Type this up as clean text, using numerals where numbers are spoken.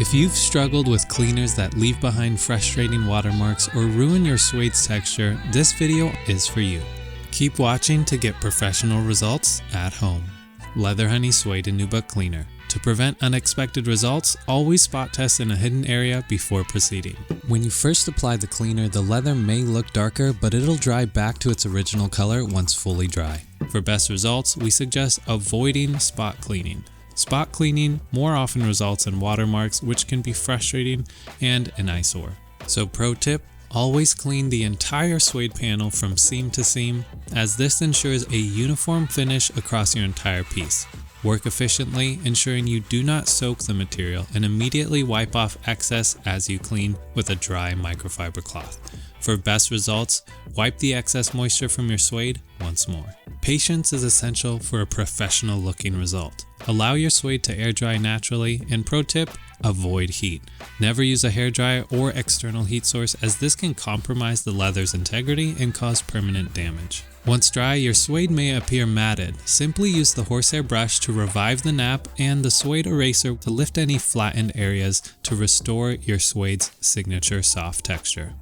If you've struggled with cleaners that leave behind frustrating watermarks or ruin your suede's texture, this video is for you. Keep watching to get professional results at home. Leather Honey Suede Nubuck Cleaner. To prevent unexpected results, always spot test in a hidden area before proceeding. When you first apply the cleaner, the leather may look darker, but it'll dry back to its original color once fully dry. For best results, we suggest avoiding spot cleaning. Spot cleaning more often results in watermarks, which can be frustrating and an eyesore. So pro tip, always clean the entire suede panel from seam to seam, as this ensures a uniform finish across your entire piece. Work efficiently, ensuring you do not soak the material, and immediately wipe off excess as you clean with a dry microfiber cloth. For best results, wipe the excess moisture from your suede once more. Patience is essential for a professional looking result. Allow your suede to air dry naturally, and pro tip, avoid heat. Never use a hairdryer or external heat source, as this can compromise the leather's integrity and cause permanent damage. Once dry, your suede may appear matted. Simply use the horsehair brush to revive the nap and the suede eraser to lift any flattened areas to restore your suede's signature soft texture.